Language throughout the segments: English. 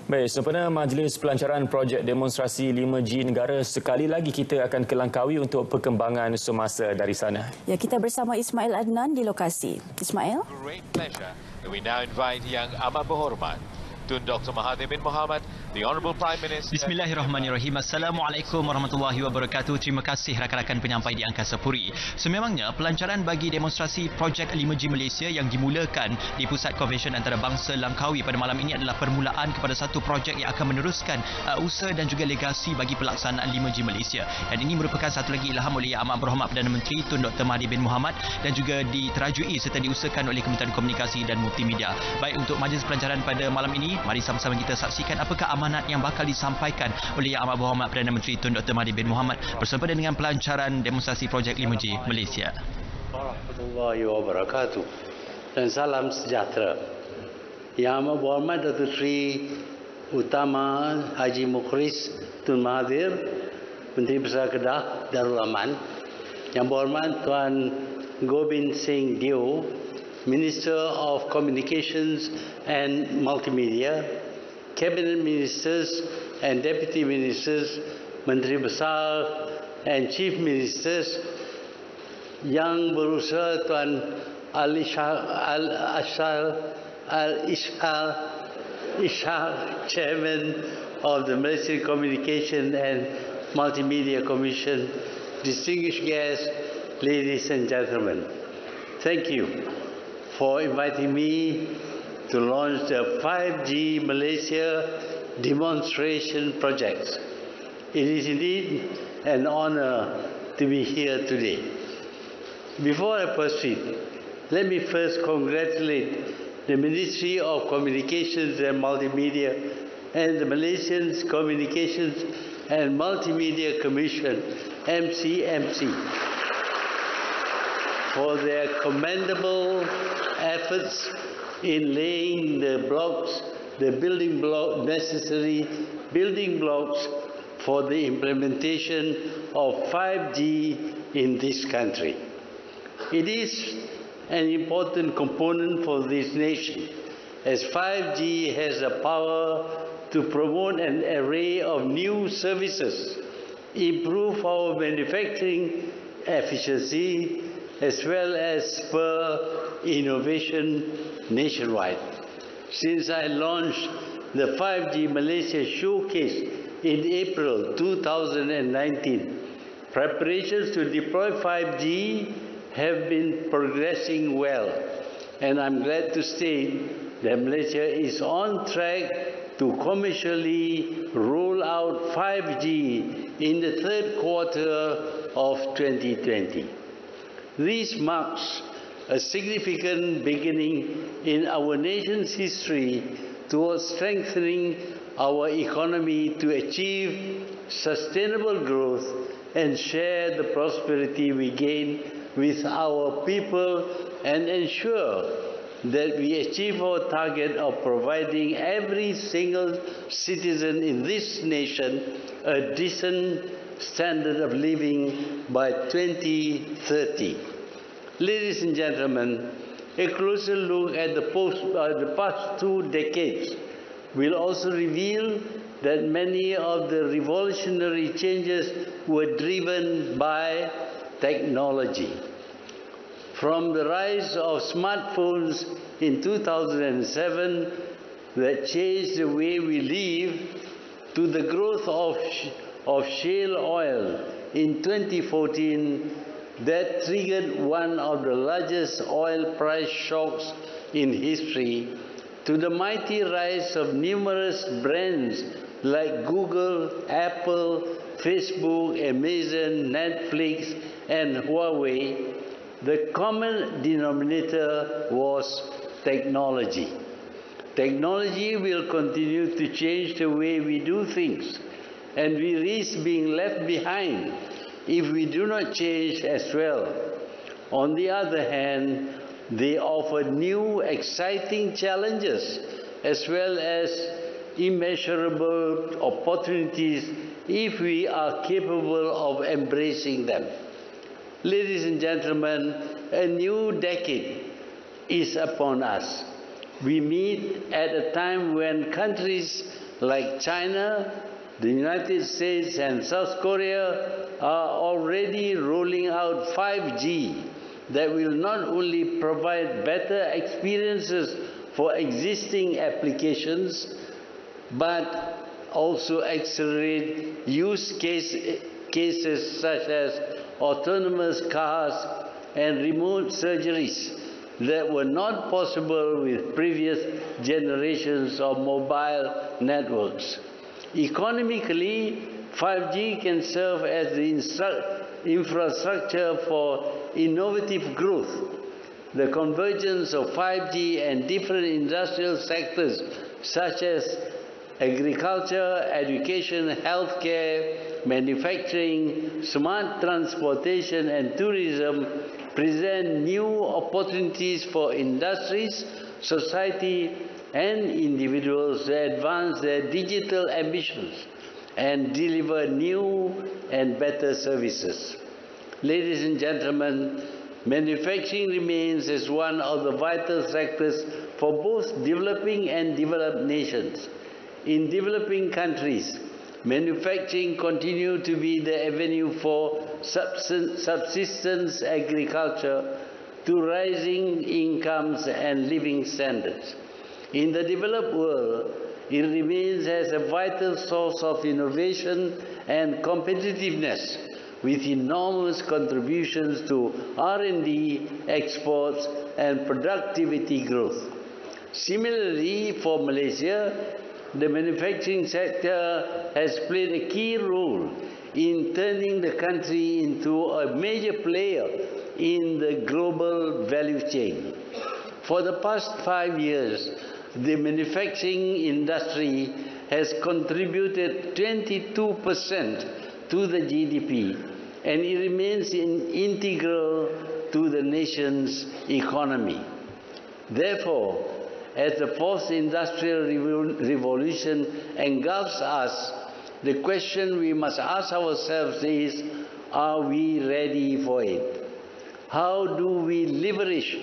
Baik, sempena Majlis Pelancaran Projek Demonstrasi 5G Negara, sekali lagi kita akan ke Langkawi untuk perkembangan semasa dari sana. Ya, kita bersama Ismail Adnan di lokasi. Ismail. Great pleasure that we now invite Yang Amat Berhormat Tun Dr. Mahathir bin Mohamad, the Honourable Prime Minister. Bismillahirrahmanirrahim. Assalamualaikum warahmatullahi wabarakatuh. Terima kasih rakan-rakan penyampai di Angkasa Puri. Sememangnya pelancaran bagi demonstrasi Projek 5G Malaysia yang dimulakan di Pusat Konvensyen Antarabangsa Langkawi pada malam ini adalah permulaan kepada satu projek yang akan meneruskan usaha dan juga legasi bagi pelaksanaan 5G Malaysia. Dan ini merupakan satu lagi ilham oleh Yang Amat Berhormat Perdana Menteri Tun Dr. Mahathir bin Mohamad dan juga diterajui serta diusahakan oleh Kementerian Komunikasi dan Multimedia. Baik, untuk majlis pelancaran pada malam ini, mari sama-sama kita saksikan apakah amanat yang bakal disampaikan oleh Yang Amat Berhormat Perdana Menteri Tun Dr. Mahathir bin Mohamad bersempena dengan pelancaran demonstrasi Projek 5G Malaysia. Warahmatullahi wabarakatuh dan salam sejahtera. Yang Amat Berhormat Datuk Seri Utama Haji Mukhlis Tun Mahathir, Menteri Besar Kedah Darul Aman, Yang Berhormat Tuan Gobind Singh Deo, Minister of Communications and Multimedia, Cabinet Ministers and Deputy Ministers, Menteri Besar and Chief Ministers, Yang Berusaha Tuan Ishaq, Chairman of the Malaysian Communication and Multimedia Commission, distinguished guests, ladies and gentlemen, thank you for inviting me to launch the 5G Malaysia demonstration projects. It is indeed an honor to be here today. Before I proceed, let me first congratulate the Ministry of Communications and Multimedia and the Malaysian Communications and Multimedia Commission, MCMC, for their commendable efforts in laying the necessary building blocks for the implementation of 5G in this country. It is an important component for this nation, as 5G has the power to promote an array of new services, improve our manufacturing efficiency, as well as spur innovation nationwide. Since I launched the 5G Malaysia Showcase in April 2019, preparations to deploy 5G have been progressing well, and I'm glad to state that Malaysia is on track to commercially roll out 5G in the third quarter of 2020. This marks a significant beginning in our nation's history towards strengthening our economy to achieve sustainable growth and share the prosperity we gain with our people and ensure that we achieve our target of providing every single citizen in this nation a decent standard of living by 2030. Ladies and gentlemen, a closer look at the past 2 decades will also reveal that many of the revolutionary changes were driven by technology. From the rise of smartphones in 2007 that changed the way we live, to the growth of shale oil in 2014 that triggered one of the largest oil price shocks in history, to the mighty rise of numerous brands like Google, Apple, Facebook, Amazon, Netflix, and Huawei, the common denominator was technology. Technology will continue to change the way we do things, and we risk being left behind if we do not change as well. On the other hand, they offer new, exciting challenges as well as immeasurable opportunities if we are capable of embracing them. Ladies and gentlemen, a new decade is upon us. We meet at a time when countries like China, the United States and South Korea are already rolling out 5G that will not only provide better experiences for existing applications, but also accelerate use cases such as autonomous cars and remote surgeries that were not possible with previous generations of mobile networks. Economically, 5G can serve as the infrastructure for innovative growth. The convergence of 5G and different industrial sectors such as agriculture, education, healthcare, manufacturing, smart transportation and tourism present new opportunities for industries, society and individuals to advance their digital ambitions and deliver new and better services. Ladies and gentlemen, manufacturing remains as one of the vital sectors for both developing and developed nations. In developing countries, manufacturing continues to be the avenue for subsistence agriculture to rising incomes and living standards. In the developed world, it remains as a vital source of innovation and competitiveness, with enormous contributions to R&D, exports, and productivity growth. Similarly, for Malaysia, the manufacturing sector has played a key role in turning the country into a major player in the global value chain. For the past 5 years, the manufacturing industry has contributed 22% to the GDP, and it remains integral to the nation's economy. Therefore, as the fourth industrial revolution engulfs us, the question we must ask ourselves is, are we ready for it? How do we leverage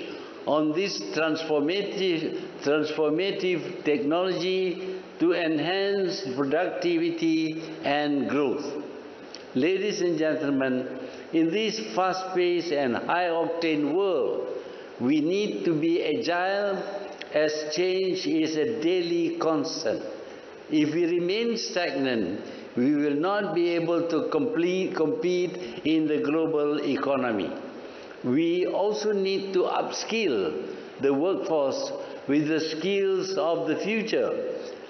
on this transformative technology to enhance productivity and growth? Ladies and gentlemen, in this fast-paced and high-octane world, we need to be agile, as change is a daily constant. If we remain stagnant, we will not be able to compete in the global economy. We also need to upskill the workforce with the skills of the future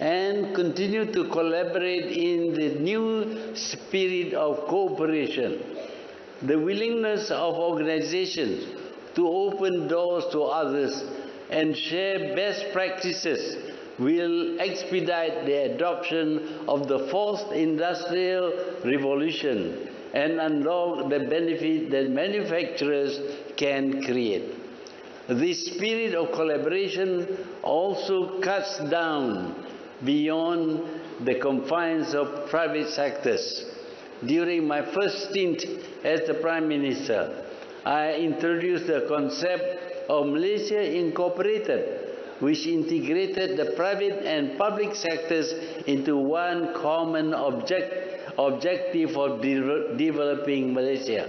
and continue to collaborate in the new spirit of cooperation. The willingness of organizations to open doors to others and share best practices will expedite the adoption of the fourth industrial revolution and unlock the benefit that manufacturers can create. This spirit of collaboration also cuts down beyond the confines of private sectors. During my first stint as the Prime Minister, I introduced the concept of Malaysia Incorporated, which integrated the private and public sectors into one common objective of developing Malaysia.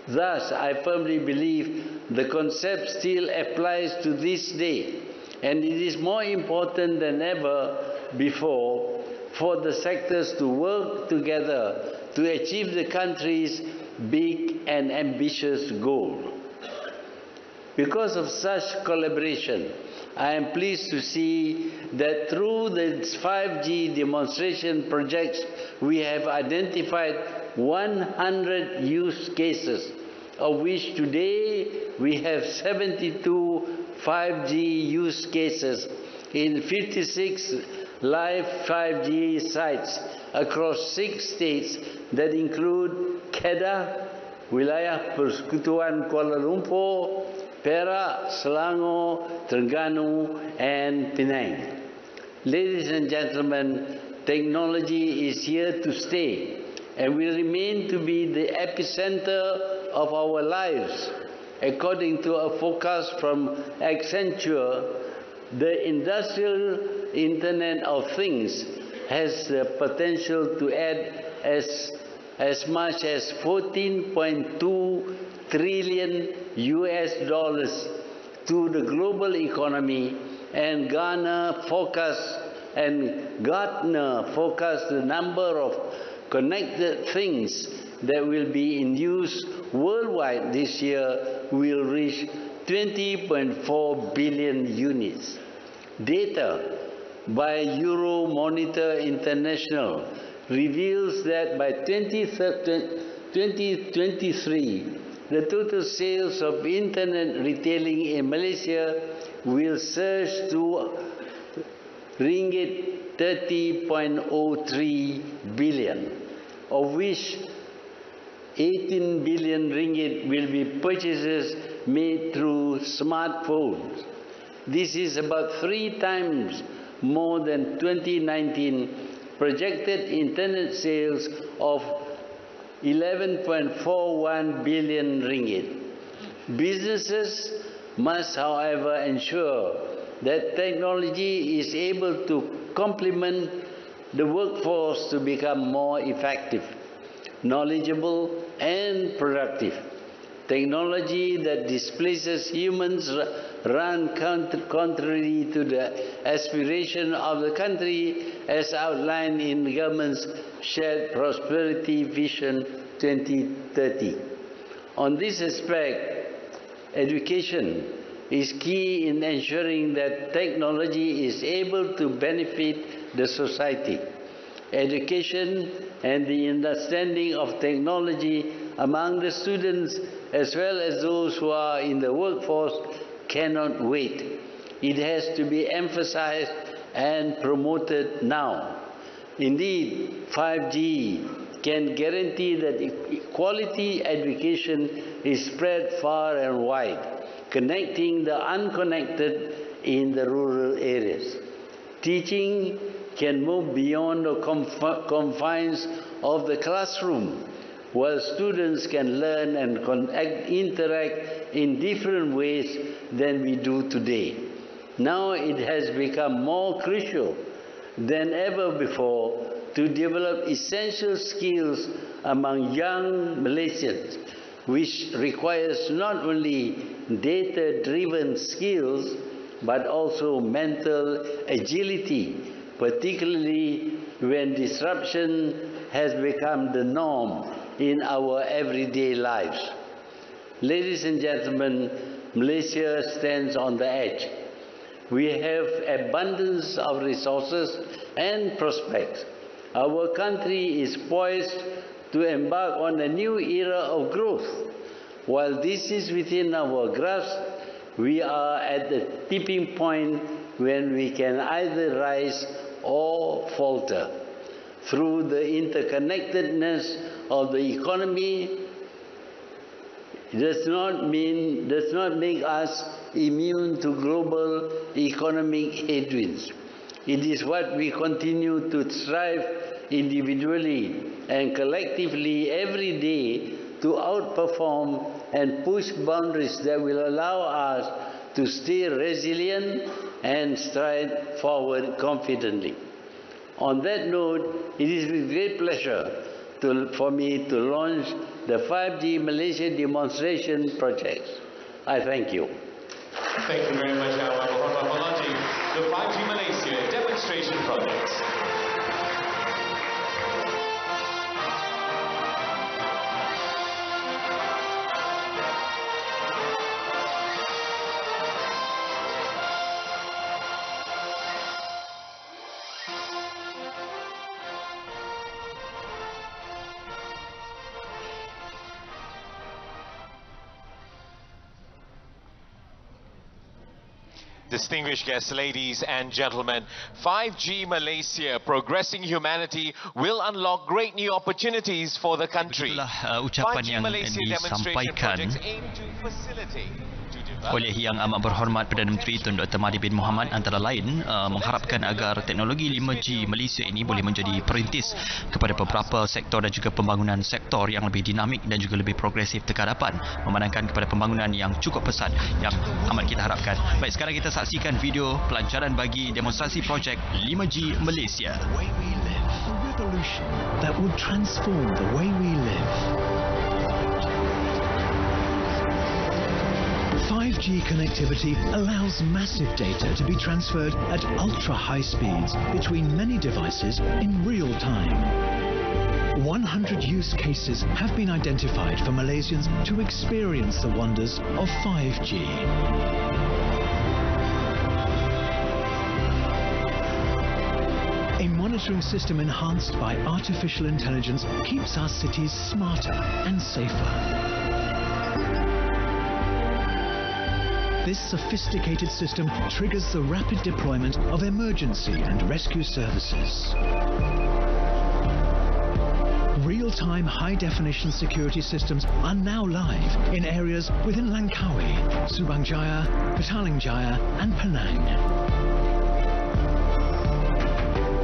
Thus, I firmly believe the concept still applies to this day, and it is more important than ever before for the sectors to work together to achieve the country's big and ambitious goal. Because of such collaboration, I am pleased to see that through the 5G demonstration projects, we have identified 100 use cases, of which today we have 72 5G use cases in 56 live 5G sites across 6 states that include Kedah, Wilayah Persekutuan Kuala Lumpur, Perak, Selangor, Terengganu, and Penang. Ladies and gentlemen, technology is here to stay and will remain to be the epicenter of our lives. According to a forecast from Accenture, the industrial Internet of Things has the potential to add as much as 14.2 trillion US dollars to the global economy, and Gartner forecast the number of connected things that will be in use worldwide this year will reach 20.4 billion units. Data by Euromonitor International reveals that by 2023, the total sales of internet retailing in Malaysia will surge to ringgit 30.03 billion, of which 18 billion ringgit will be purchases made through smartphones. This is about 3 times more than 2019 projected internet sales of 11.41 billion ringgit. Businesses must, however, ensure that technology is able to complement the workforce to become more effective, knowledgeable, and productive. Technology that displaces humans run contrary to the aspiration of the country as outlined in the government's Shared Prosperity Vision 2030. On this aspect, education is key in ensuring that technology is able to benefit the society. Education and the understanding of technology among the students as well as those who are in the workforce cannot wait. It has to be emphasized and promoted now. Indeed, 5G can guarantee that quality education is spread far and wide, connecting the unconnected in the rural areas. Teaching can move beyond the confines of the classroom, where students can learn and interact in different ways than we do today. Now it has become more crucial than ever before to develop essential skills among young Malaysians, which requires not only data-driven skills, but also mental agility, particularly when disruption has become the norm in our everyday lives. Ladies and gentlemen, Malaysia stands on the edge. We have abundance of resources and prospects. Our country is poised to embark on a new era of growth. While this is within our grasp, we are at the tipping point when we can either rise or falter. Through the interconnectedness of the economy, does not make us immune to global economic headwinds. It is what we continue to strive individually and collectively every day to outperform and push boundaries that will allow us to stay resilient and stride forward confidently. On that note, it is with great pleasure for me to launch the 5G Malaysia demonstration projects. I thank you. Thank you very much, Awang Muhammad, for launching the 5G Malaysia demonstration projects. Distinguished guests, ladies and gentlemen, 5G Malaysia, progressing humanity, will unlock great new opportunities for the country. Itulah ucapan yang disampaikan oleh Yang Amat Berhormat Perdana Menteri Tun Dr. Mahathir bin Mohamad, antara lain mengharapkan agar teknologi 5G Malaysia ini boleh menjadi perintis kepada beberapa sektor dan juga pembangunan sektor yang lebih dinamik dan juga lebih progresif ke hadapan, memandangkan kepada pembangunan yang cukup pesat yang amat kita harapkan. Baik, sekarang kita saksikan saksikan video pelancaran bagi demonstrasi projek 5G Malaysia. The way we live, a revolution that would transform the way we live. 5G connectivity allows massive data to be transferred at ultra-high speeds between many devices in real time. 100 use cases have been identified for Malaysians to experience the wonders of 5G. A monitoring system enhanced by artificial intelligence keeps our cities smarter and safer. This sophisticated system triggers the rapid deployment of emergency and rescue services. Real-time high-definition security systems are now live in areas within Langkawi, Subangjaya, Petalingjaya and Penang.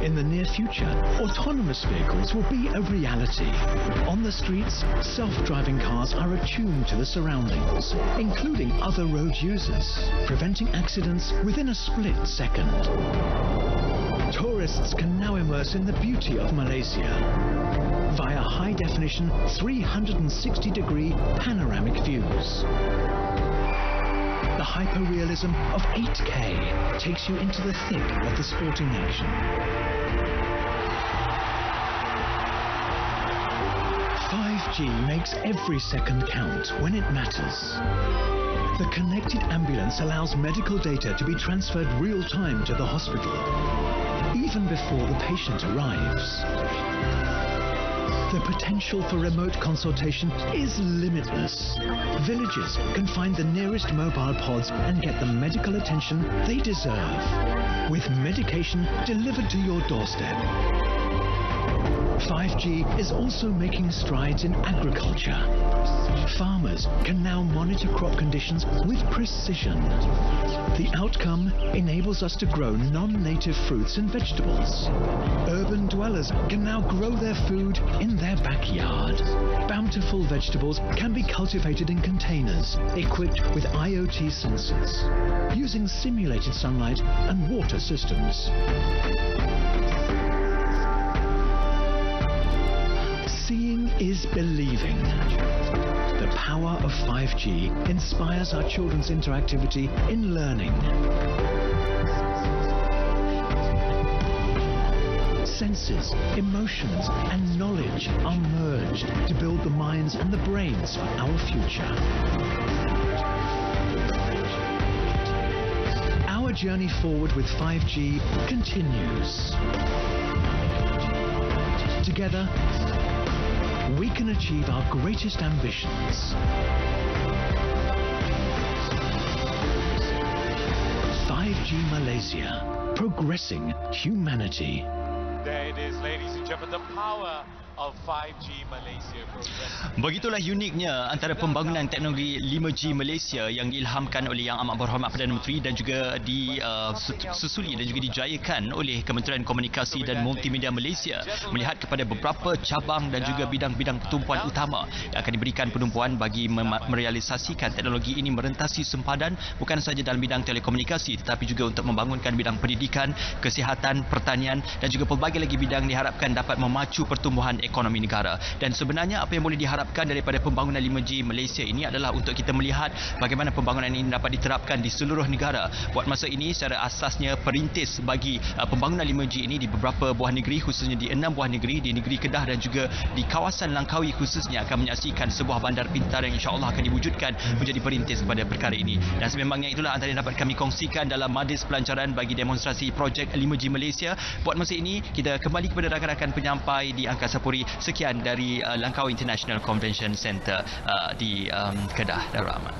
In the near future, autonomous vehicles will be a reality. On the streets, self-driving cars are attuned to the surroundings, including other road users, preventing accidents within a split second. Tourists can now immerse in the beauty of Malaysia via high-definition 360-degree panoramic views. The hyper-realism of 8K takes you into the thick of the sporting action. 5G makes every second count when it matters. The connected ambulance allows medical data to be transferred real-time to the hospital, even before the patient arrives. The potential for remote consultation is limitless. Villagers can find the nearest mobile pods and get the medical attention they deserve, with medication delivered to your doorstep. 5G is also making strides in agriculture. Farmers can now monitor crop conditions with precision. The outcome enables us to grow non-native fruits and vegetables. Urban dwellers can now grow their food in their backyard. Bountiful vegetables can be cultivated in containers equipped with IoT sensors, using simulated sunlight and water systems. Seeing is believing. The power of 5G inspires our children's interactivity in learning. Senses, emotions and knowledge are merged to build the minds and the brains for our future. Our journey forward with 5G continues. Together, we can achieve our greatest ambitions. 5G Malaysia, progressing humanity. There it is, ladies and gentlemen, the power of 5G Malaysia progressing. Begitulah uniknya antara pembangunan teknologi 5G Malaysia yang diilhamkan oleh Yang Amat Berhormat Perdana Menteri dan juga disusuli dan juga dijayakan oleh Kementerian Komunikasi dan Multimedia Malaysia melihat kepada beberapa cabang dan juga bidang-bidang pertumpuan utama yang akan diberikan penumpuan bagi merealisasikan teknologi ini merentasi sempadan bukan sahaja dalam bidang telekomunikasi tetapi juga untuk membangunkan bidang pendidikan, kesihatan, pertanian dan juga pelbagai lagi bidang diharapkan dapat memacu pertumbuhan ekonomi negara. Dan sebenarnya apa yang boleh diharapkan daripada pembangunan 5G Malaysia ini adalah untuk kita melihat bagaimana pembangunan ini dapat diterapkan di seluruh negara. Buat masa ini secara asasnya perintis bagi pembangunan 5G ini di beberapa buah negeri, khususnya di 6 buah negeri, di negeri Kedah dan juga di kawasan Langkawi khususnya akan menyaksikan sebuah bandar pintar yang insya-Allah akan diwujudkan menjadi perintis kepada perkara ini. Dan sememangnya itulah antara yang dapat kami kongsikan dalam Majlis Pelancaran bagi demonstrasi projek 5G Malaysia. Buat masa ini kita kembali kepada rakan-rakan penyampai di Angkasa Puri. Sekian dari Langkawi International Convention Centre di Kedah, Darul Aman.